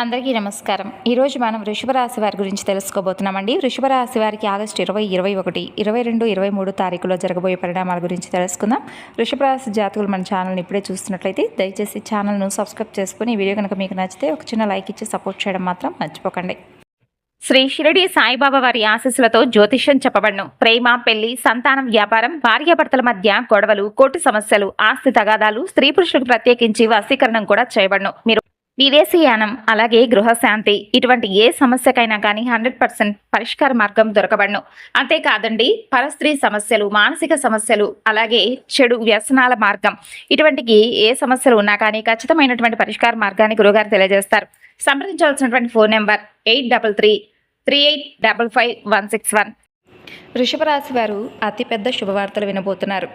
అందరికీ నమస్కారం. ఈరోజు మనం వృషభ రాశి వారి గురించి తెలుసుకోబోతున్నామండి. వృషభ రాశి వారికి ఆగస్టు 20, 21, 22, 23 తారీఖులో జరగబోయే పరిణామాల గురించి తెలుసుకుందాం. వృషభ రాశి జాతకులు మన ఛానల్ని ఇప్పుడే చూస్తున్నట్లయితే దయచేసి ఛానల్ను సబ్స్క్రైబ్ చేసుకుని ఈ వీడియో కనుక మీకు నచ్చితే ఒక చిన్న లైక్ ఇచ్చి సపోర్ట్ చేయడం మాత్రం మర్చిపోకండి. శ్రీ షిరిడి సాయిబాబా వారి ఆశీస్సులతో జ్యోతిష్యం చెప్పబడను. ప్రేమ, పెళ్లి, సంతానం, వ్యాపారం, భార్యాభర్తల మధ్య గొడవలు, కోర్టు సమస్యలు, ఆస్తి తగాదాలు, స్త్రీ పురుషులకు ప్రత్యేకించి వశీకరణం కూడా చేయబడను. మీరు విదేశీయానం, అలాగే గృహశాంతి, ఇటువంటి ఏ సమస్యకైనా కానీ 100% పరిష్కార మార్గం దొరకబడను. అంతేకాదండి, పరస్త్రీ సమస్యలు, మానసిక సమస్యలు, అలాగే చెడు వ్యసనాల మార్గం, ఇటువంటికి ఏ సమస్యలు ఉన్నా కానీ ఖచ్చితమైనటువంటి పరిష్కార మార్గాన్ని గురుగారు తెలియజేస్తారు. సంప్రదించాల్సినటువంటి ఫోన్ నెంబర్ 8333855161. వృషభ రాశి వారు అతిపెద్ద శుభవార్తలు వినబోతున్నారు.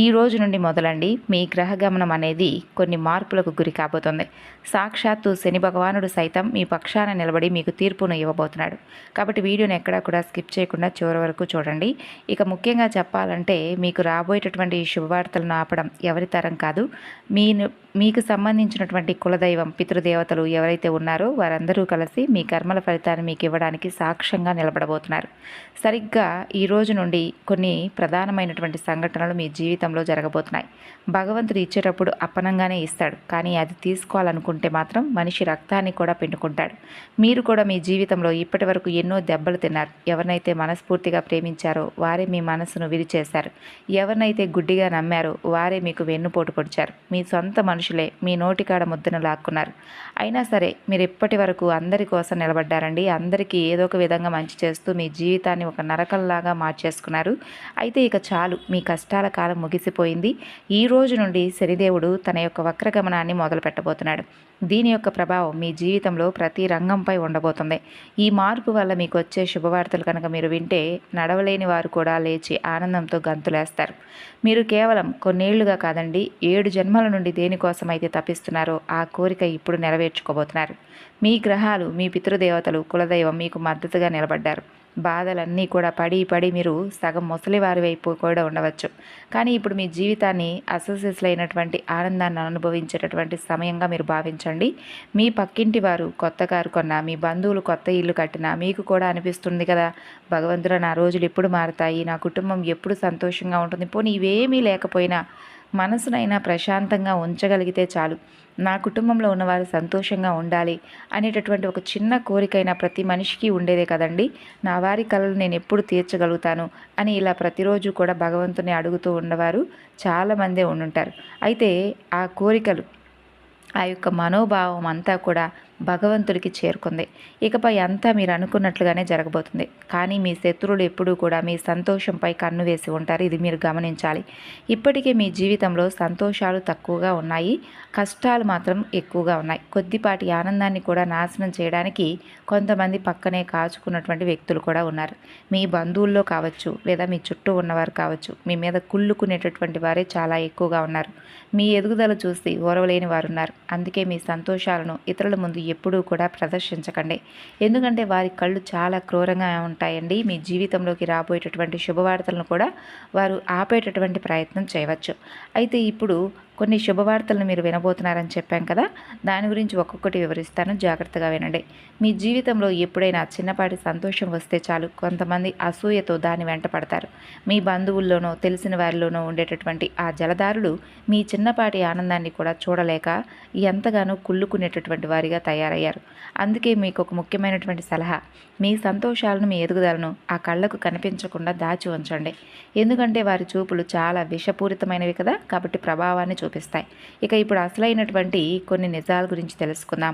ఈ రోజు నుండి మొదలండి మీ గ్రహ గమనం అనేది కొన్ని మార్పులకు గురి కాబోతుంది. సాక్షాత్తు శని భగవానుడు సైతం మీ పక్షాన నిలబడి మీకు తీర్పును ఇవ్వబోతున్నాడు. కాబట్టి వీడియోని ఎక్కడా కూడా స్కిప్ చేయకుండా చివరి వరకు చూడండి. ఇక ముఖ్యంగా చెప్పాలంటే మీకు రాబోయేటటువంటి ఈ శుభవార్తలను ఆపడం ఎవరి తరం కాదు. మీకు సంబంధించినటువంటి కులదైవం, పితృదేవతలు ఎవరైతే ఉన్నారో వారందరూ కలిసి మీ కర్మల ఫలితాన్ని మీకు ఇవ్వడానికి సాక్ష్యంగా నిలబడబోతున్నారు. సరిగ్గా ఈ రోజు నుండి కొన్ని ప్రధానమైనటువంటి సంఘటనలు మీ జీవితంలో జరగబోతున్నాయి. భగవంతుడు ఇచ్చేటప్పుడు అప్పనంగానే ఇస్తాడు, కానీ అది తీసుకోవాలనుకుంటే మాత్రం మనిషి రక్తాన్ని కూడా పిండుకుంటాడు. మీరు కూడా మీ జీవితంలో ఇప్పటి వరకు ఎన్నో దెబ్బలు తిన్నారు. ఎవరినైతే మనస్ఫూర్తిగా ప్రేమించారో వారే మీ మనసును విరిచేశారు. ఎవరినైతే గుడ్డిగా నమ్మారో వారే మీకు వెన్నుపోటు పొడిచారు. మీ సొంత మనుషులే మీ నోటికాడ ముద్దను లాక్కున్నారు. అయినా సరే మీరు ఇప్పటి వరకు అందరి కోసం నిలబడ్డారండి. అందరికీ ఏదో ఒక విధంగా మంచి చేస్తూ మీ జీవితాన్ని ఒక నరకంలాగా మార్చేసుకున్నారు. అయితే ఇక చాలు, మీ కష్టాల కాలం ముగిసిపోయింది. ఈ రోజు నుండి శనిదేవుడు తన యొక్క వక్రగమనాన్ని మొదలు పెట్టబోతున్నాడు. దీని యొక్క ప్రభావం మీ జీవితంలో ప్రతి రంగంపై ఉండబోతుంది. ఈ మార్పు వల్ల మీకు వచ్చే శుభవార్తలు కనుక మీరు వింటే నడవలేని వారు కూడా లేచి ఆనందంతో గంతులేస్తారు. మీరు కేవలం కొన్నేళ్లుగా కాదండి, 7 జన్మల నుండి దేనికోసం అయితే తప్పిస్తున్నారో ఆ కోరిక ఇప్పుడు నెరవేర్చుకోబోతున్నారు. మీ గ్రహాలు, మీ పితృదేవతలు, కులదైవం మీకు మద్దతుగా నిలబడ్డారు. బాధలన్నీ కూడా పడి మీరు సగం ముసలివారి వైపు కూడా ఉండవచ్చు. కానీ ఇప్పుడు మీ జీవితాన్ని అసలు ఆనందాన్ని అనుభవించేటటువంటి సమయంగా మీరు భావించండి. మీ పక్కింటి వారు కొత్త కారు కొన్నా, మీ బంధువులు కొత్త ఇల్లు కట్టినా మీకు కూడా అనిపిస్తుంది కదా, భగవంతుడా నా రోజులు ఎప్పుడు మారుతాయి, నా కుటుంబం ఎప్పుడు సంతోషంగా ఉంటుంది, పోనీ ఇవేమీ లేకపోయినా మనసునైనా ప్రశాంతంగా ఉంచగలిగితే చాలు, నా కుటుంబంలో ఉన్నవారు సంతోషంగా ఉండాలి అనేటటువంటి ఒక చిన్న కోరికైనా ప్రతి మనిషికి ఉండేదే కదండి. నా వారి కలలు నేను ఎప్పుడు తీర్చగలుగుతాను అని ఇలా ప్రతిరోజు కూడా భగవంతుని అడుగుతూ ఉన్నవారు చాలామందే ఉండుంటారు. అయితే ఆ కోరికలు, ఆ యొక్క మనోభావం అంతా కూడా భగవంతుడికి చేరుకుంది. ఇకపై అంతా మీరు అనుకున్నట్లుగానే జరగబోతుంది. కానీ మీ శత్రువులు ఎప్పుడూ కూడా మీ సంతోషంపై కన్ను వేసి ఉంటారు. ఇది మీరు గమనించాలి. ఇప్పటికే మీ జీవితంలో సంతోషాలు తక్కువగా ఉన్నాయి, కష్టాలు మాత్రం ఎక్కువగా ఉన్నాయి. కొద్దిపాటి ఆనందాన్ని కూడా నాశనం చేయడానికి కొంతమంది పక్కనే కాచుకున్నటువంటి వ్యక్తులు కూడా ఉన్నారు. మీ బంధువుల్లో కావచ్చు, లేదా మీ చుట్టూ ఉన్నవారు కావచ్చు, మీ మీద కుళ్ళుకునేటటువంటి వారే చాలా ఎక్కువగా ఉన్నారు. మీ ఎదుగుదల చూసి ఓరవలేని వారు ఉన్నారు. అందుకే మీ సంతోషాలను ఇతరుల ముందు ఎప్పుడూ కూడా ప్రదర్శించకండి. ఎందుకంటే వారి కళ్ళు చాలా క్రూరంగా ఉంటాయండి. మీ జీవితంలోకి రాబోయేటటువంటి శుభవార్తలను కూడా వారు ఆపేటటువంటి ప్రయత్నం చేయవచ్చు. అయితే ఇప్పుడు కొన్ని శుభవార్తలను మీరు వినబోతున్నారని చెప్పాం కదా, దాని గురించి ఒక్కొక్కటి వివరిస్తాను, జాగ్రత్తగా వినండి. మీ జీవితంలో ఎప్పుడైనా చిన్నపాటి సంతోషం వస్తే చాలు, కొంతమంది అసూయతో దాని వెంట పడతారు. మీ బంధువుల్లోనో తెలిసిన వారిలోనో ఉండేటటువంటి ఆ జలదారులు మీ చిన్నపాటి ఆనందాన్ని కూడా చూడలేక ఎంతగానో కుళ్ళుకునేటటువంటి వారిగా తయారయ్యారు. అందుకే మీకు ఒక ముఖ్యమైనటువంటి సలహా, మీ సంతోషాలను, మీ ఎదుగుదలను ఆ కళ్ళకు కనిపించకుండా దాచి ఉంచండి. ఎందుకంటే వారి చూపులు చాలా విషపూరితమైనవి కదా, కాబట్టి ప్రభావాన్ని చూపిస్తాయి. ఇక ఇప్పుడు అసలైనటువంటి కొన్ని నిజాల గురించి తెలుసుకుందాం.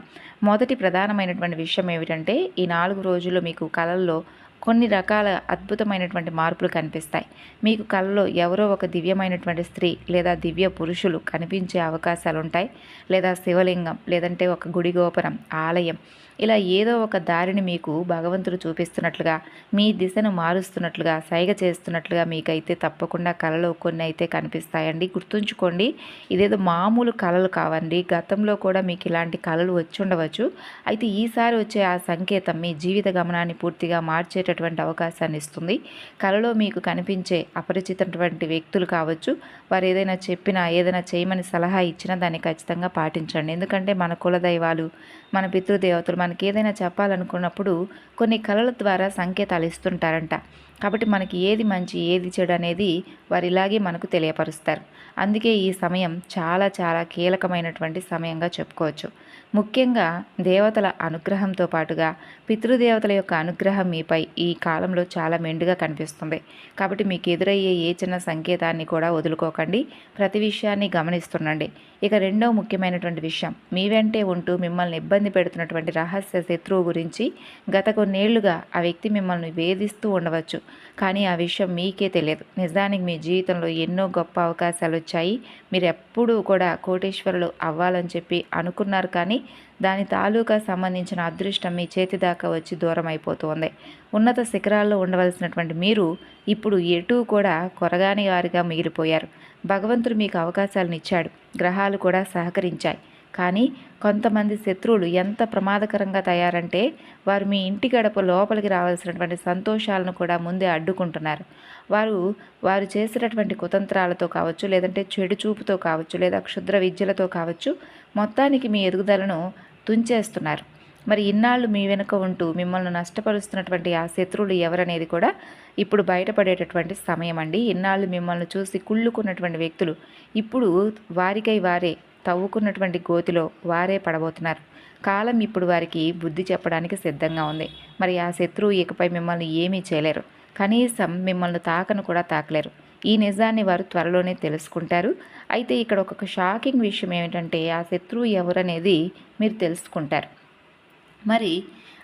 మొదటి ప్రధానమైనటువంటి విషయం ఏమిటంటే, ఈ 4 రోజుల్లో మీకు కళల్లో కొన్ని రకాల అద్భుతమైనటువంటి మార్పులు కనిపిస్తాయి. మీకు కళలో ఎవరో ఒక దివ్యమైనటువంటి స్త్రీ లేదా దివ్య పురుషులు కనిపించే అవకాశాలు ఉంటాయి. లేదా శివలింగం, లేదంటే ఒక గుడి గోపురం, ఆలయం, ఇలా ఏదో ఒక దారిని మీకు భగవంతుడు చూపిస్తున్నట్లుగా, మీ దిశను మారుస్తున్నట్లుగా, సైగ చేస్తున్నట్లుగా మీకైతే తప్పకుండా కళలో కొన్ని అయితే కనిపిస్తాయండి. గుర్తుంచుకోండి, ఇదేదో మామూలు కళలు కావండి. గతంలో కూడా మీకు ఇలాంటి కళలు వచ్చి ఉండవచ్చు. అయితే ఈసారి వచ్చే ఆ సంకేతం మీ జీవిత గమనాన్ని పూర్తిగా మార్చే చూసేటటువంటి అవకాశాన్ని ఇస్తుంది. కలలో మీకు కనిపించే అపరిచితటువంటి వ్యక్తులు కావచ్చు, వారు ఏదైనా చెప్పినా, ఏదైనా చేయమని సలహా ఇచ్చినా దాన్ని ఖచ్చితంగా పాటించండి. ఎందుకంటే మన కులదైవాలు, మన పితృదేవతలు మనకి ఏదైనా చెప్పాలనుకున్నప్పుడు కొన్ని కళల ద్వారా సంకేతాలు ఇస్తుంటారంట. కాబట్టి మనకి ఏది మంచి, ఏది చెడు అనేది వారు ఇలాగే మనకు తెలియపరుస్తారు. అందుకే ఈ సమయం చాలా చాలా కీలకమైనటువంటి సమయంగా చెప్పుకోవచ్చు. ముఖ్యంగా దేవతల అనుగ్రహంతో పాటుగా పితృదేవతల యొక్క అనుగ్రహం మీపై ఈ కాలంలో చాలా మెండుగా కనిపిస్తుంది. కాబట్టి మీకు ఎదురయ్యే ఏ చిన్న సంకేతాన్ని కూడా వదులుకోకండి. ప్రతి విషయాన్ని గమనిస్తుండండి. ఇక రెండవ ముఖ్యమైనటువంటి విషయం, మీ వెంటే ఉంటూ మిమ్మల్ని ఇబ్బంది పెడుతున్నటువంటి రహస్య శత్రువు గురించి గత కొన్నేళ్లుగా ఆ వ్యక్తి మిమ్మల్ని వేధిస్తూ ఉండవచ్చు. కానీ ఆ విషయం మీకే తెలియదు. నిజానికి మీ జీవితంలో ఎన్నో గొప్ప అవకాశాలు వచ్చాయి. మీరు ఎప్పుడూ కూడా కోటీశ్వరులు అవ్వాలని చెప్పి అనుకున్నారు, కానీ దాని తాలూకా సంబంధించిన అదృష్టం మీ చేతి దాకా వచ్చి దూరం అయిపోతుంది. ఉన్నత శిఖరాల్లో ఉండవలసినటువంటి మీరు ఇప్పుడు ఎటూ కూడా కొరగాని వారిగా మిగిలిపోయారు. భగవంతుడు మీకు అవకాశాలను ఇచ్చాడు, గ్రహాలు కూడా సహకరించాయి. కానీ కొంతమంది శత్రువులు ఎంత ప్రమాదకరంగా తయారంటే వారు మీ ఇంటి గడప లోపలికి రావాల్సినటువంటి సంతోషాలను కూడా ముందే అడ్డుకుంటున్నారు. వారు చేసేటటువంటి కుతంత్రాలతో కావచ్చు, లేదంటే చెడు చూపుతో కావచ్చు, లేదా క్షుద్ర విద్యలతో కావచ్చు, మొత్తానికి మీ ఎదుగుదలను తుంచేస్తున్నారు. మరి ఇన్నాళ్ళు మీ వెనుక ఉంటూ మిమ్మల్ని నష్టపరుస్తున్నటువంటి ఆ శత్రువులు ఎవరనేది కూడా ఇప్పుడు బయటపడేటటువంటి సమయం అండి. ఇన్నాళ్ళు మిమ్మల్ని చూసి కుళ్ళుకున్నటువంటి వ్యక్తులు ఇప్పుడు వారికై వారే తవ్వుకున్నటువంటి గోతిలో వారే పడబోతున్నారు. కాలం ఇప్పుడు వారికి బుద్ధి చెప్పడానికి సిద్ధంగా ఉంది. మరి ఆ శత్రువు ఇకపై మిమ్మల్ని ఏమీ చేయలేరు. కనీసం మిమ్మల్ని తాకను కూడా తాకలేరు. ఈ నిజాన్ని వారు త్వరలోనే తెలుసుకుంటారు. అయితే ఇక్కడ ఒక షాకింగ్ విషయం ఏమిటంటే ఆ శత్రువు ఎవరనేది మీరు తెలుసుకుంటారు. మరి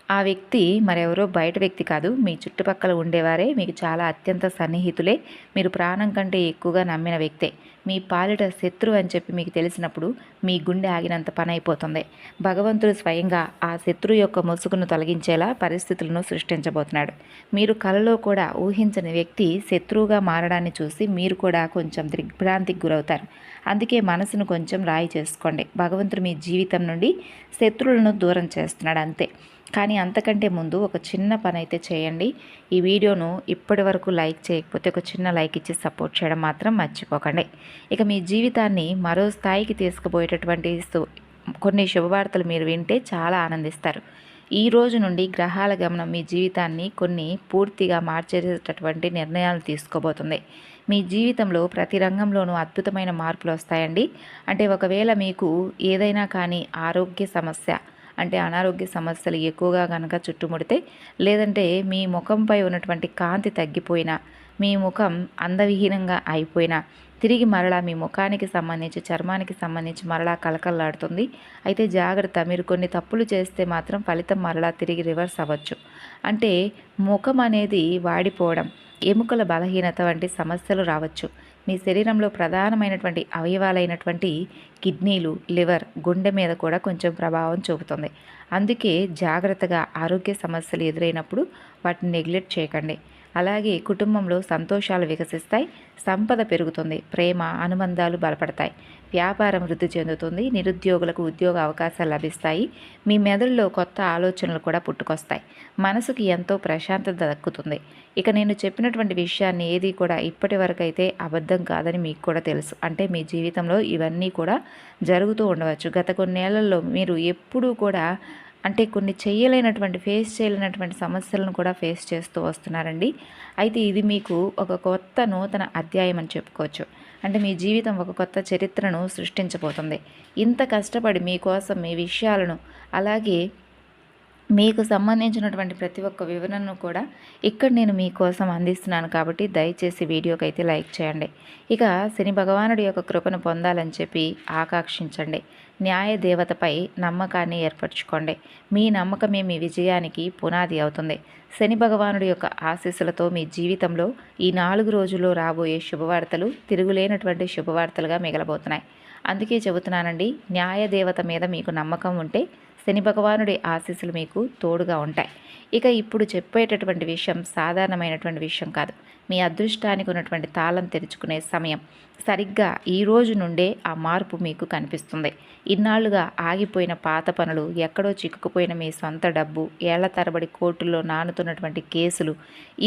ఆ వ్యక్తి మరెవరో బయట వ్యక్తి కాదు, మీ చుట్టుపక్కల ఉండేవారే, మీకు చాలా అత్యంత సన్నిహితులే, మీరు ప్రాణం కంటే ఎక్కువగా నమ్మిన వ్యక్తే. మీ పాలిట శత్రువు అని చెప్పి మీకు తెలిసినప్పుడు మీ గుండె ఆగినంత పని అయిపోతుంది. భగవంతుడు స్వయంగా ఆ శత్రువు యొక్క ముసుగును తొలగించేలా పరిస్థితులను సృష్టించబోతున్నాడు. మీరు కలలో కూడా ఊహించని వ్యక్తి శత్రువుగా మారడాన్ని చూసి మీరు కూడా కొంచెం దిగ్భ్రాంతికి గురవుతారు. అందుకే మనసును కొంచెం రాయి చేసుకోండి. భగవంతుడు మీ జీవితం నుండి శత్రువులను దూరం చేస్తున్నాడు అంతే. కానీ అంతకంటే ముందు ఒక చిన్న పని అయితే చేయండి. ఈ వీడియోను ఇప్పటి వరకు లైక్ చేయకపోతే ఒక చిన్న లైక్ ఇచ్చి సపోర్ట్ చేయడం మాత్రం మర్చిపోకండి. ఇక మీ జీవితాన్ని మరో స్థాయికి తీసుకుపోయేటటువంటి కొన్ని శుభవార్తలు మీరు వింటే చాలా ఆనందిస్తారు. ఈ రోజు నుండి గ్రహాల గమనం మీ జీవితాన్ని కొన్ని పూర్తిగా మార్చేటటువంటి నిర్ణయాలు తీసుకోబోతుంది. మీ జీవితంలో ప్రతి రంగంలోనూ అద్భుతమైన మార్పులు వస్తాయండి. అంటే ఒకవేళ మీకు ఏదైనా కానీ ఆరోగ్య సమస్య, అంటే అనారోగ్య సమస్యలు ఎక్కువగా కనుక చుట్టుముడితే, లేదంటే మీ ముఖంపై ఉన్నటువంటి కాంతి తగ్గిపోయినా, మీ ముఖం అందవిహీనంగా అయిపోయినా, తిరిగి మరలా మీ ముఖానికి సంబంధించి, చర్మానికి సంబంధించి మరలా కలకల్లాడుతుంది. అయితే జాగ్రత్త, మీరు కొన్ని తప్పులు చేస్తే మాత్రం ఫలితం మరలా తిరిగి రివర్స్ అవ్వచ్చు. అంటే ముఖం అనేది వాడిపోవడం, ఎముకల బలహీనత వంటి సమస్యలు రావచ్చు. మీ శరీరంలో ప్రధానమైనటువంటి అవయవాలైనటువంటి కిడ్నీలు, లివర్, గుండె మీద కూడా కొంచెం ప్రభావం చూపుతుంది. అందుకే జాగ్రత్తగా ఆరోగ్య సమస్యలు ఎదురైనప్పుడు వాటిని నెగ్లెక్ట్ చేయకండి. అలాగే కుటుంబంలో సంతోషాలు వికసిస్తాయి, సంపద పెరుగుతుంది, ప్రేమ అనుబంధాలు బలపడతాయి, వ్యాపారం వృద్ధి చెందుతుంది, నిరుద్యోగులకు ఉద్యోగ అవకాశాలు లభిస్తాయి, మీ మెదడులో కొత్త ఆలోచనలు కూడా పుట్టుకొస్తాయి, మనసుకి ఎంతో ప్రశాంతత దక్కుతుంది. ఇక నేను చెప్పినటువంటి విషయాన్ని ఏది కూడా ఇప్పటి వరకు అయితే అబద్ధం కాదని మీకు కూడా తెలుసు. అంటే మీ జీవితంలో ఇవన్నీ కూడా జరుగుతూ ఉండవచ్చు. గత కొన్నేళ్లలో మీరు ఎప్పుడూ కూడా అంటే కొన్ని ఫేస్ చేయలేనటువంటి సమస్యలను కూడా ఫేస్ చేస్తూ వస్తున్నారండి. అయితే ఇది మీకు ఒక కొత్త నూతన అధ్యాయం అని చెప్పుకోవచ్చు. అంటే మీ జీవితం ఒక కొత్త చరిత్రను సృష్టించబోతుంది. ఇంత కష్టపడి మీకోసం మీ విషయాలను, అలాగే మీకు సంబంధించినటువంటి ప్రతి ఒక్క వివరణను కూడా ఇక్కడ నేను మీకోసం అందిస్తున్నాను. కాబట్టి దయచేసి వీడియోకి అయితే లైక్ చేయండి. ఇక శని భగవానుడి యొక్క కృపను పొందాలని చెప్పి ఆకాంక్షించండి. న్యాయ దేవతపై నమ్మకాన్ని ఏర్పరచుకోండి. మీ నమ్మకమే మీ విజయానికి పునాది అవుతుంది. శని భగవానుడి యొక్క ఆశీస్సులతో మీ జీవితంలో ఈ 4 రోజుల్లో రాబోయే శుభవార్తలు తిరుగులేనటువంటి శుభవార్తలుగా మిగలబోతున్నాయి. అందుకే చెబుతున్నానండి, న్యాయ దేవత మీద మీకు నమ్మకం ఉంటే శని భగవానుడి ఆశీస్సులు మీకు తోడుగా ఉంటాయి. ఇక ఇప్పుడు చెప్పేటటువంటి విషయం సాధారణమైనటువంటి విషయం కాదు. మీ అదృష్టానికి ఉన్నటువంటి తాళం తెరుచుకునే సమయం. సరిగ్గా ఈ రోజు నుండే ఆ మార్పు మీకు కనిపిస్తుంది. ఇన్నాళ్లుగా ఆగిపోయిన పాత పనులు, ఎక్కడో చిక్కుకుపోయిన మీ సొంత డబ్బు, ఏళ్ల తరబడి కోర్టుల్లో నానుతున్నటువంటి కేసులు,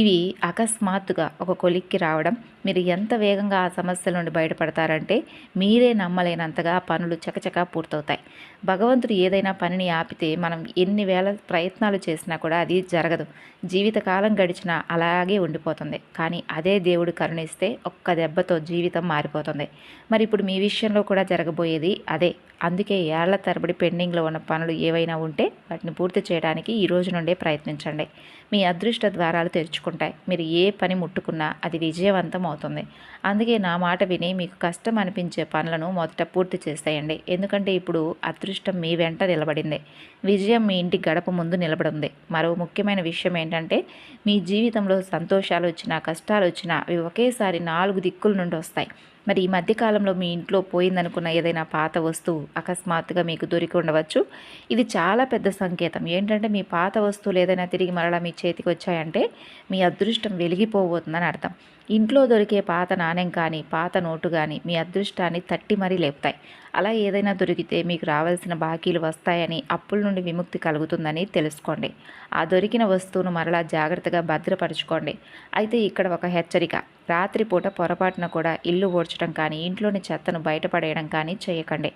ఇవి అకస్మాత్తుగా ఒక కొలిక్కి రావడం. మీరు ఎంత వేగంగా ఆ సమస్యల నుండి బయటపడతారంటే మీరే నమ్మలేనంతగా పనులు చకచకా పూర్తవుతాయి. భగవంతుడు ఏదైనా పనిని ఆపితే మనం ఎన్ని వేల ప్రయత్నాలు చేసినా కూడా అది జరగదు. జీవితకాలం గడిచినా అలాగే ఉండిపోతుంది. కానీ అదే దేవుడు కరుణిస్తే ఒక్క దెబ్బతో జీవితం మారిపోతుంది. మరి ఇప్పుడు మీ విషయంలో కూడా జరగబోయేది అదే. అందుకే ఏళ్ల తరబడి పెండింగ్లో ఉన్న పనులు ఏవైనా ఉంటే వాటిని పూర్తి చేయడానికి ఈ రోజు నుండే ప్రయత్నించండి. మీ అదృష్ట ద్వారాలు తెరుచుకుంటాయి. మీరు ఏ పని ముట్టుకున్నా అది విజయవంతం అవుతుంది. అందుకే నా మాట విని మీకు కష్టం అనిపించే పనులను మొదట పూర్తి చేసేయండి. ఎందుకంటే ఇప్పుడు అదృష్టం మీ వెంట నిలబడింది. విజయం మీ ఇంటి గడప ముందు నిలబడింది. మరో ముఖ్యమైన విషయం ఏంటంటే మీ జీవితంలో సంతోషాలు వచ్చినా కష్టాలు వచ్చినా అవి ఒకేసారి 4 దిక్కుల నుండి వస్తాయి. మరి ఈ మధ్యకాలంలో మీ ఇంట్లో పోయిందనుకున్న ఏదైనా పాత వస్తువు అకస్మాత్తుగా మీకు దొరికి ఉండవచ్చు. ఇది చాలా పెద్ద సంకేతం. ఏంటంటే మీ పాత వస్తువులు ఏదైనా తిరిగి మరలా మీ చేతికి వచ్చాయంటే మీ అదృష్టం వెలిగిపోబోతుందని అర్థం. ఇంట్లో దొరికే పాత నాణెం కానీ పాత నోటు కానీ మీ అదృష్టాన్ని తట్టి మరీ లేపుతాయి. అలా ఏదైనా దొరికితే మీకు రావాల్సిన బాకీలు వస్తాయని, అప్పుల నుండి విముక్తి కలుగుతుందని తెలుసుకోండి. ఆ దొరికిన వస్తువును మరలా జాగ్రత్తగా భద్రపరచుకోండి. అయితే ఇక్కడ ఒక హెచ్చరిక. రాత్రిపూట పొరపాటున కూడా ఇల్లు ఊడ్చడం కానీ ఇంట్లోని చెత్తను బయటపడేయడం కానీ చేయకండి.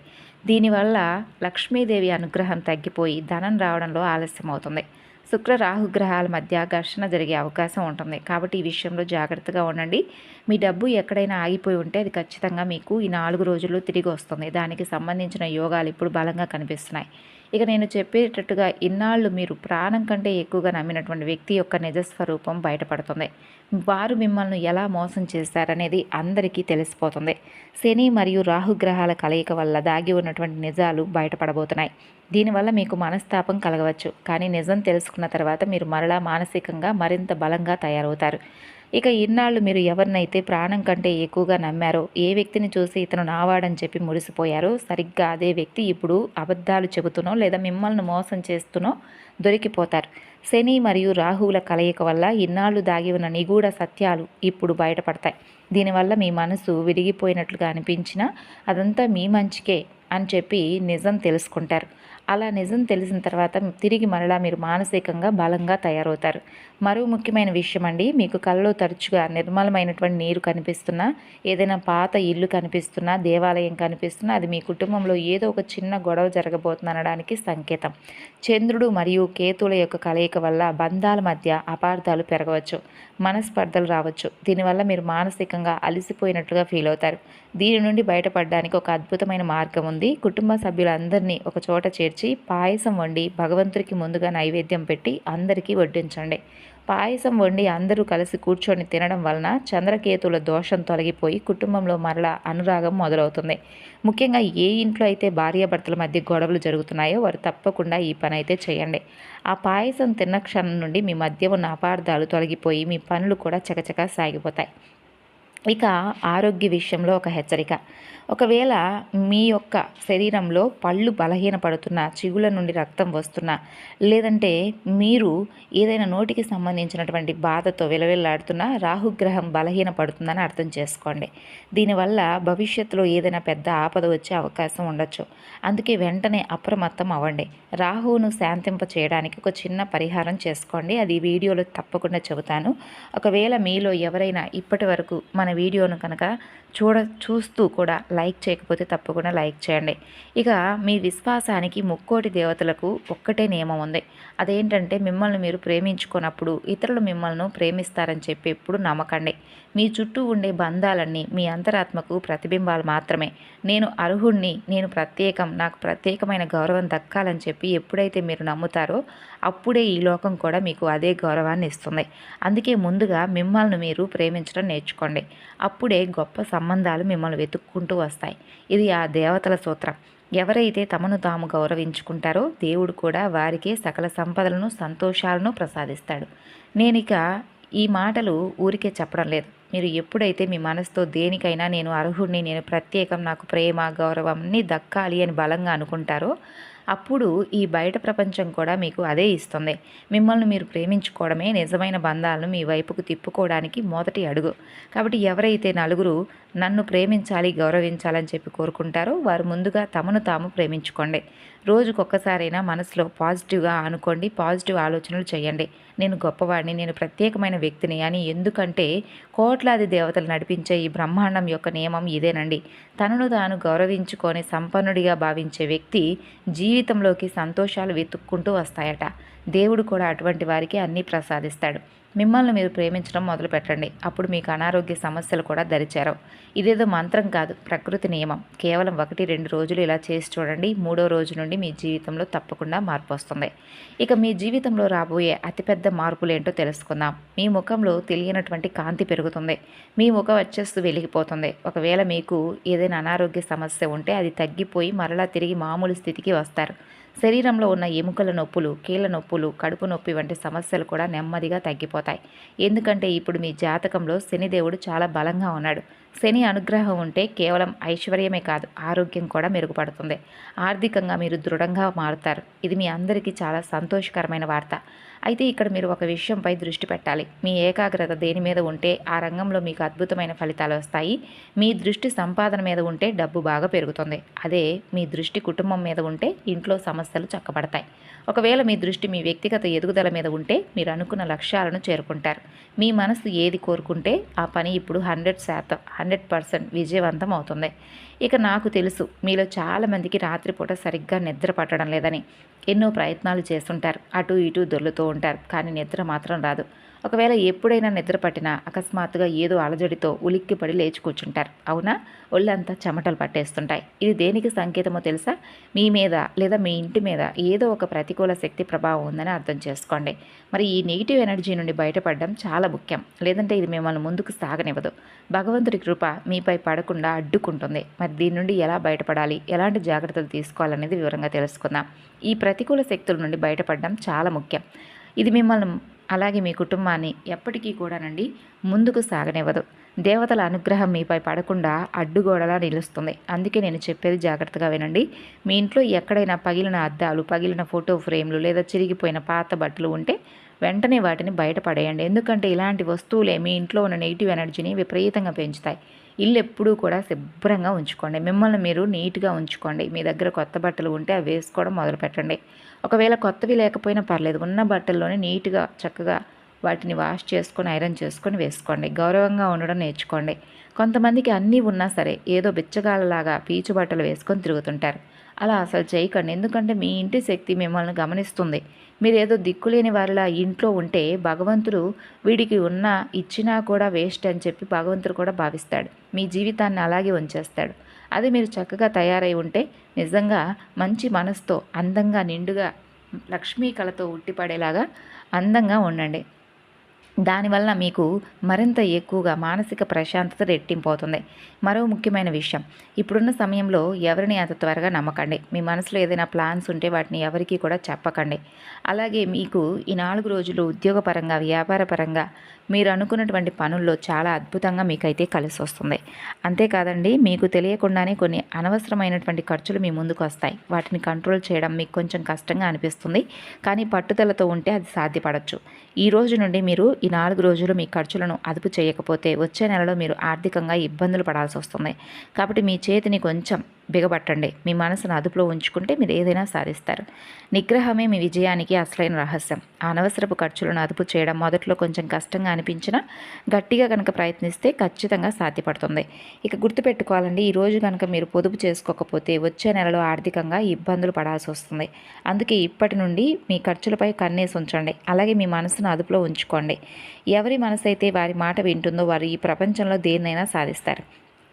దీనివల్ల లక్ష్మీదేవి అనుగ్రహం తగ్గిపోయి ధనం రావడంలో ఆలస్యం అవుతుంది. శుక్ర రాహుగ్రహాల మధ్య ఘర్షణ జరిగే అవకాశం ఉంటుంది. కాబట్టి ఈ విషయంలో జాగ్రత్తగా ఉండండి. మీ డబ్బు ఎక్కడైనా ఆగిపోయి ఉంటే అది ఖచ్చితంగా మీకు ఈ 4 రోజుల్లో తిరిగి వస్తుంది. దానికి సంబంధించిన యోగాలు ఇప్పుడు బలంగా కనిపిస్తున్నాయి. ఇక నేను చెప్పేటట్టుగా ఇన్నాళ్ళు మీరు ప్రాణం కంటే ఎక్కువగా నమ్మినటువంటి వ్యక్తి యొక్క నిజస్వరూపం బయటపడుతుంది. వారు మిమ్మల్ని ఎలా మోసం చేశారనేది అందరికీ తెలిసిపోతుంది. శని మరియు రాహుగ్రహాల కలయిక వల్ల దాగి ఉన్నటువంటి నిజాలు బయటపడబోతున్నాయి. దీనివల్ల మీకు మనస్తాపం కలగవచ్చు. కానీ నిజం తెలుసుకున్న తర్వాత మీరు మరలా మానసికంగా మరింత బలంగా తయారవుతారు. ఇక ఇన్నాళ్ళు మీరు ఎవరినైతే ప్రాణం కంటే ఎక్కువగా నమ్మారో, ఏ వ్యక్తిని చూసి ఇతను నావాడని చెప్పి మురిసిపోయారో, సరిగ్గా అదే వ్యక్తి ఇప్పుడు అబద్ధాలు చెబుతూనో లేదా మిమ్మల్ని మోసం చేస్తూనో దొరికిపోతారు. శని మరియు రాహువుల కలయిక వల్ల ఇన్నాళ్ళు దాగి ఉన్న నిగూఢ సత్యాలు ఇప్పుడు బయటపడతాయి. దీనివల్ల మీ మనసు విరిగిపోయినట్లుగా అనిపించినా అదంతా మీ మంచికే అని చెప్పి నిజం తెలుసుకుంటారు. అలా నిజం తెలిసిన తర్వాత తిరిగి మరలా మీరు మానసికంగా బలంగా తయారవుతారు. మరో ముఖ్యమైన విషయం అండి, మీకు కలలో తరచుగా నిర్మలమైనటువంటి నీరు కనిపిస్తున్నా, ఏదైనా పాత ఇల్లు కనిపిస్తున్నా, దేవాలయం కనిపిస్తున్నా అది మీ కుటుంబంలో ఏదో ఒక చిన్న గొడవ జరగబోతుంది అనడానికి సంకేతం. చంద్రుడు మరియు కేతువుల యొక్క కలయిక వల్ల బంధాల మధ్య అపార్థాలు పెరగవచ్చు, మనస్పర్ధలు రావచ్చు. దీనివల్ల మీరు మానసికంగా అలసిపోయినట్లుగా ఫీల్ అవుతారు. దీని నుండి బయటపడడానికి ఒక అద్భుతమైన మార్గం ఉంది. కుటుంబ సభ్యులందరినీ ఒక చోట చేర్చి పాయసం వండి భగవంతుడికి ముందుగా నైవేద్యం పెట్టి అందరికీ వడ్డించండి. పాయసం వండి అందరూ కలిసి కూర్చొని తినడం వలన చంద్రకేతుల దోషం తొలగిపోయి కుటుంబంలో మరలా అనురాగం మొదలవుతుంది. ముఖ్యంగా ఏ ఇంట్లో అయితే భార్యాభర్తల మధ్య గొడవలు జరుగుతున్నాయో వారు తప్పకుండా ఈ పని అయితే చేయండి. ఆ పాయసం తిన్న క్షణం నుండి మీ మధ్య ఉన్న అపార్థాలు తొలగిపోయి మీ పనులు కూడా చకచకా సాగిపోతాయి. ఇక ఆరోగ్య విషయంలో ఒక హెచ్చరిక. ఒకవేళ మీ యొక్క శరీరంలో పళ్ళు బలహీనపడుతున్నా, చిగుళ్ళ నుండి రక్తం వస్తున్నా, లేదంటే మీరు ఏదైనా నోటికి సంబంధించినటువంటి బాధతో విలవిల్లాడుతున్నా రాహుగ్రహం బలహీనపడుతుందని అర్థం చేసుకోండి. దీనివల్ల భవిష్యత్తులో ఏదైనా పెద్ద ఆపద వచ్చే అవకాశం ఉండొచ్చు. అందుకే వెంటనే అప్రమత్తం అవ్వండి. రాహువును శాంతింప చేయడానికి ఒక చిన్న పరిహారం చేసుకోండి. అది వీడియోలో తప్పకుండా చెబుతాను. ఒకవేళ మీలో ఎవరైనా ఇప్పటి వరకు మన వీడియోను కనుక చూస్తూ కూడా లైక్ చేయకపోతే తప్పకుండా లైక్ చేయండి. ఇక మీ విశ్వాసానికి ముక్కోటి దేవతలకు ఒక్కటే నియమం ఉంది. అదేంటంటే మిమ్మల్ని మీరు ప్రేమించుకున్నప్పుడు ఇతరులు మిమ్మల్ని ప్రేమిస్తారని చెప్పి ఎప్పుడు నమ్మకండి. మీ చుట్టూ ఉండే బంధాలన్నీ మీ అంతరాత్మకు ప్రతిబింబాలు మాత్రమే. నేను అర్హుణ్ణి, నేను ప్రత్యేకం, నాకు ప్రత్యేకమైన గౌరవం దక్కాలని చెప్పి ఎప్పుడైతే మీరు నమ్ముతారో అప్పుడే ఈ లోకం కూడా మీకు అదే గౌరవాన్ని ఇస్తుంది. అందుకే ముందుగా మిమ్మల్ని మీరు ప్రేమించడం నేర్చుకోండి. అప్పుడే గొప్ప సంబంధాలు మిమ్మల్ని వెతుక్కుంటూ వస్తాయి. ఇది ఆ దేవతల సూత్రం. ఎవరైతే తమను తాము గౌరవించుకుంటారో దేవుడు కూడా వారికే సకల సంపదలను సంతోషాలను ప్రసాదిస్తాడు. నేనిక ఈ మాటలు ఊరికే చెప్పడం లేదు. మీరు ఎప్పుడైతే మీ మనసుతో దేనికైనా నేను అర్హుడిని, నేను ప్రత్యేకం, నాకు ప్రేమ గౌరవం అన్నీ దక్కాలి అని బలంగా అనుకుంటారో అప్పుడు ఈ బయట ప్రపంచం కూడా మీకు అదే ఇస్తుంది. మిమ్మల్ని మీరు ప్రేమించుకోవడమే నిజమైన బంధాలను మీ వైపుకు తిప్పుకోవడానికి మొదటి అడుగు. కాబట్టి ఎవరైతే నలుగురు నన్ను ప్రేమించాలి, గౌరవించాలని చెప్పి కోరుకుంటారో వారు ముందుగా తమను తాము ప్రేమించుకోండి. రోజుకొక్కసారైనా మనసులో పాజిటివ్గా అనుకోండి, పాజిటివ్ ఆలోచనలు చేయండి. నేను గొప్పవాడిని, నేను ప్రత్యేకమైన వ్యక్తిని అని. ఎందుకంటే కోట్లాది దేవతలు నడిపించే ఈ బ్రహ్మాండం యొక్క నియమం ఇదేనండి. తనను తాను గౌరవించుకొని సంపన్నుడిగా భావించే వ్యక్తి జీవితంలోకి సంతోషాలు వెతుక్కుంటూ వస్తాయట. దేవుడు కూడా అటువంటి వారికి అన్నీ ప్రసాదిస్తాడు. మిమ్మల్ని మీరు ప్రేమించడం మొదలు పెట్టండి. అప్పుడు మీకు అనారోగ్య సమస్యలు కూడా దరిచేరవు. ఇదేదో మంత్రం కాదు, ప్రకృతి నియమం. కేవలం 1-2 రోజులు ఇలా చేసి చూడండి. 3వ రోజు నుండి మీ జీవితంలో తప్పకుండా మార్పు వస్తుంది. ఇక మీ జీవితంలో రాబోయే అతిపెద్ద మార్పులేంటో తెలుసుకుందాం. మీ ముఖంలో తెలియనటువంటి కాంతి పెరుగుతుంది. మీ ముఖ వచ్చేస్తూ వెలిగిపోతుంది. ఒకవేళ మీకు ఏదైనా అనారోగ్య సమస్య ఉంటే అది తగ్గిపోయి మరలా తిరిగి మామూలు స్థితికి వస్తారు. శరీరంలో ఉన్న ఎముకల నొప్పులు, కీళ్ళ నొప్పులు, కడుపు నొప్పి వంటి సమస్యలు కూడా నెమ్మదిగా తగ్గిపోతాయి. ఎందుకంటే ఇప్పుడు మీ జాతకంలో శనిదేవుడు చాలా బలంగా ఉన్నాడు. శని అనుగ్రహం ఉంటే కేవలం ఐశ్వర్యమే కాదు, ఆరోగ్యం కూడా మెరుగుపడుతుంది. ఆర్థికంగా మీరు దృఢంగా మారుతారు. ఇది మీ అందరికీ చాలా సంతోషకరమైన వార్త. అయితే ఇక్కడ మీరు ఒక విషయంపై దృష్టి పెట్టాలి. మీ ఏకాగ్రత దేని మీద ఉంటే ఆ రంగంలో మీకు అద్భుతమైన ఫలితాలు వస్తాయి. మీ దృష్టి సంపాదన మీద ఉంటే డబ్బు బాగా పెరుగుతుంది. అదే మీ దృష్టి కుటుంబం మీద ఉంటే ఇంట్లో సమస్యలు చక్కబడతాయి. ఒకవేళ మీ దృష్టి మీ వ్యక్తిగత ఎదుగుదల మీద ఉంటే మీరు అనుకున్న లక్ష్యాలను చేరుకుంటారు. మీ మనసు ఏది కోరుకుంటే ఆ పని ఇప్పుడు 100% విజయవంతం అవుతుంది. ఇక నాకు తెలుసు మీలో చాలామందికి రాత్రిపూట సరిగ్గా నిద్ర పట్టడం లేదని. ఎన్నో ప్రయత్నాలు చేస్తుంటారు, అటు ఇటు దొర్లుతూ ఉంటారు, కానీ నిద్ర మాత్రం రాదు. ఒకవేళ ఎప్పుడైనా నిద్ర పట్టినా అకస్మాత్తుగా ఏదో అలజడితో ఉలిక్కిపడి లేచి కూర్చుంటారు. అవునా? ఒళ్ళంతా చెమటలు పట్టేస్తుంటాయి. ఇది దేనికి సంకేతమో తెలుసా? మీ మీద లేదా మీ ఇంటి మీద ఏదో ఒక ప్రతికూల శక్తి ప్రభావం ఉందని అర్థం చేసుకోండి. మరి ఈ నెగిటివ్ ఎనర్జీ నుండి బయటపడడం చాలా ముఖ్యం. లేదంటే ఇది మిమ్మల్ని ముందుకు సాగనివ్వదు. భగవంతుడి కృప మీపై పడకుండా అడ్డుకుంటుంది. మరి దీని నుండి ఎలా బయటపడాలి, ఎలాంటి జాగ్రత్తలు తీసుకోవాలనేది వివరంగా తెలుసుకుందాం. ఈ ప్రతికూల శక్తుల నుండి బయటపడడం చాలా ముఖ్యం. ఇది మిమ్మల్ని అలాగే మీ కుటుంబాన్ని ఎప్పటికీ కూడానండి ముందుకు సాగనివ్వదు. దేవతల అనుగ్రహం మీపై పడకుండా అడ్డుగోడలా నిలుస్తుంది. అందుకే నేను చెప్పేది జాగ్రత్తగా వినండి. మీ ఇంట్లో ఎక్కడైనా పగిలిన అద్దాలు, పగిలిన ఫోటో ఫ్రేమ్లు లేదా చిరిగిపోయిన పాత బట్టలు ఉంటే వెంటనే వాటిని బయటపడేయండి. ఎందుకంటే ఇలాంటి వస్తువులే మీ ఇంట్లో ఉన్న నెగిటివ్ ఎనర్జీని విపరీతంగా పెంచుతాయి. ఇల్లు ఎప్పుడూ కూడా శుభ్రంగా ఉంచుకోండి. మిమ్మల్ని మీరు నీట్గా ఉంచుకోండి. మీ దగ్గర కొత్త బట్టలు ఉంటే అవి వేసుకోవడం మొదలుపెట్టండి. ఒకవేళ కొత్తవి లేకపోయినా పర్లేదు, ఉన్న బట్టల్లోనే నీట్గా చక్కగా వాటిని వాష్ చేసుకొని ఐరన్ చేసుకొని వేసుకోండి. గౌరవంగా ఉండడం నేర్చుకోండి. కొంతమందికి అన్నీ ఉన్నా సరే ఏదో బిచ్చగాళ్ళలాగా పీచు బట్టలు వేసుకొని తిరుగుతుంటారు. అలా అసలు చేయకండి. ఎందుకంటే మీ ఇంటి శక్తి మిమ్మల్ని గమనిస్తుంది. మీరు ఏదో దిక్కులేని వారిలా ఇంట్లో ఉంటే భగవంతుడు వీడికి ఇచ్చినా కూడా వేస్ట్ అని చెప్పి భగవంతుడు కూడా భావిస్తాడు. మీ జీవితాన్ని అలాగే ఉంచేస్తాడు. అది మీరు చక్కగా తయారై ఉంటే నిజంగా మంచి మనసుతో అందంగా నిండుగా లక్ష్మీ కళతో ఉట్టిపడేలాగా అందంగా ఉండండి. దానివల్ల మీకు మరింత ఎక్కువగా మానసిక ప్రశాంతత రెట్టింపోతుంది. మరో ముఖ్యమైన విషయం, ఇప్పుడున్న సమయంలో ఎవరిని అంత త్వరగా నమ్మకండి. మీ మనసులో ఏదైనా ప్లాన్స్ ఉంటే వాటిని ఎవరికీ కూడా చెప్పకండి. అలాగే మీకు ఈ 4 రోజులు ఉద్యోగపరంగా, వ్యాపారపరంగా మీరు అనుకున్నటువంటి పనుల్లో చాలా అద్భుతంగా మీకైతే కలిసి వస్తుంది. అంతేకాదండి, మీకు తెలియకుండానే కొన్ని అనవసరమైనటువంటి ఖర్చులు మీ ముందుకు వస్తాయి. వాటిని కంట్రోల్ చేయడం మీకు కొంచెం కష్టంగా అనిపిస్తుంది, కానీ పట్టుదలతో ఉంటే అది సాధ్యపడవచ్చు. ఈ రోజు నుండి మీరు ఈ 4 రోజులు మీ ఖర్చులను అదుపు చేయకపోతే వచ్చే నెలలో మీరు ఆర్థికంగా ఇబ్బందులు పడాల్సి వస్తుంది. కాబట్టి మీ చేతిని కొంచెం బిగబట్టండి. మీ మనసును అదుపులో ఉంచుకుంటే మీరు ఏదైనా సాధిస్తారు. నిగ్రహమే మీ విజయానికి అసలైన రహస్యం. అనవసరపు ఖర్చులను అదుపు చేయడం మొదట్లో కొంచెం కష్టంగా అనిపించినా గట్టిగా కనుక ప్రయత్నిస్తే ఖచ్చితంగా సాధ్యపడుతుంది. ఇక గుర్తుపెట్టుకోవాలండి, ఈరోజు కనుక మీరు పొదుపు చేసుకోకపోతే వచ్చే నెలలో ఆర్థికంగా ఇబ్బందులు పడాల్సి వస్తుంది. అందుకే ఇప్పటి నుండి మీ ఖర్చులపై కన్నేసి ఉంచండి. అలాగే మీ మనసును అదుపులో ఉంచుకోండి. ఎవరి మనసు అయితే వారి మాట వింటుందో వారు ఈ ప్రపంచంలో దేన్నైనా సాధిస్తారు.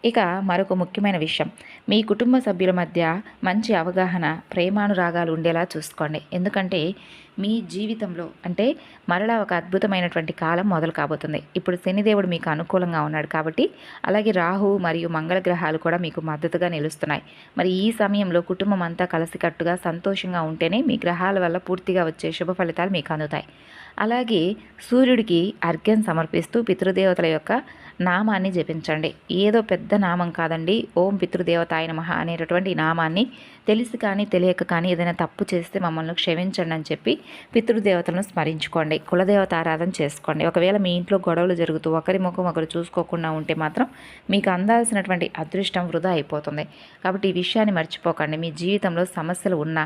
ఇక మరొక ముఖ్యమైన విషయం, మీ కుటుంబ సభ్యుల మధ్య మంచి అవగాహన, ప్రేమానురాగాలు ఉండేలా చూసుకోండి. ఎందుకంటే మీ జీవితంలో అంటే మరలా ఒక అద్భుతమైనటువంటి కాలం మొదలు కాబోతుంది. ఇప్పుడు శనిదేవుడు మీకు అనుకూలంగా ఉన్నాడు కాబట్టి, అలాగే రాహు మరియు మంగళ గ్రహాలు కూడా మీకు మద్దతుగా నిలుస్తున్నాయి. మరి ఈ సమయంలో కుటుంబం అంతా కలిసికట్టుగా సంతోషంగా ఉంటేనే మీ గ్రహాల వల్ల పూర్తిగా వచ్చే శుభ ఫలితాలు మీకు అందుతాయి. అలాగే సూర్యుడికి అర్ఘ్యం సమర్పిస్తూ పితృదేవతల యొక్క నామాన్ని జపించండి. ఏదో పెద్ద నామం కాదండి. ఓం పితృదేవతాయ నమః అనేటటువంటి నామాన్ని తెలిసి కానీ తెలియక కానీ ఏదైనా తప్పు చేస్తే మమ్మల్ని క్షమించండి అని చెప్పి పితృదేవతలను స్మరించుకోండి. కులదేవత ఆరాధన చేసుకోండి. ఒకవేళ మీ ఇంట్లో గొడవలు జరుగుతూ ఒకరి ముఖం ఒకరు చూసుకోకుండా ఉంటే మాత్రం మీకు అందాల్సినటువంటి అదృష్టం వృధా అయిపోతుంది. కాబట్టి ఈ విషయాన్ని మర్చిపోకండి. మీ జీవితంలో సమస్యలు ఉన్నా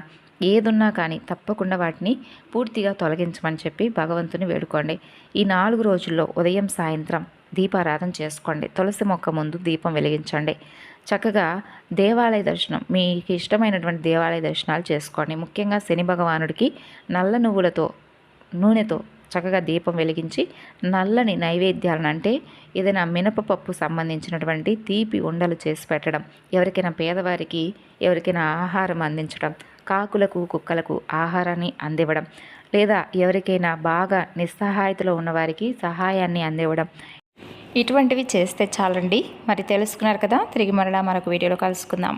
ఏదున్నా కానీ తప్పకుండా వాటిని పూర్తిగా తొలగించమని చెప్పి భగవంతుని వేడుకోండి. ఈ 4 రోజుల్లో ఉదయం సాయంత్రం దీపారాధన చేసుకోండి. తులసి మొక్క ముందు దీపం వెలిగించండి. చక్కగా దేవాలయ దర్శనం, మీకు ఇష్టమైనటువంటి దేవాలయ దర్శనాలు చేసుకోండి. ముఖ్యంగా శని భగవానుడికి నల్ల నువ్వులతో నూనెతో చక్కగా దీపం వెలిగించి నల్లని నైవేద్యాలను అంటే ఏదైనా మినపపప్పు సంబంధించినటువంటి తీపి ఉండలు చేసి పెట్టడం, ఎవరికైనా పేదవారికి ఎవరికైనా ఆహారం అందించడం, కాకులకు కుక్కలకు ఆహారాన్ని అందివ్వడం, లేదా ఎవరికైనా బాగా నిస్సహాయతలో ఉన్నవారికి సహాయాన్ని అందివ్వడం, ఇటువంటివి చేస్తే చాలండి. మరి తెలుసుకున్నారు కదా, తిరిగి మరలా మరొక వీడియోలో కలుసుకుందాం.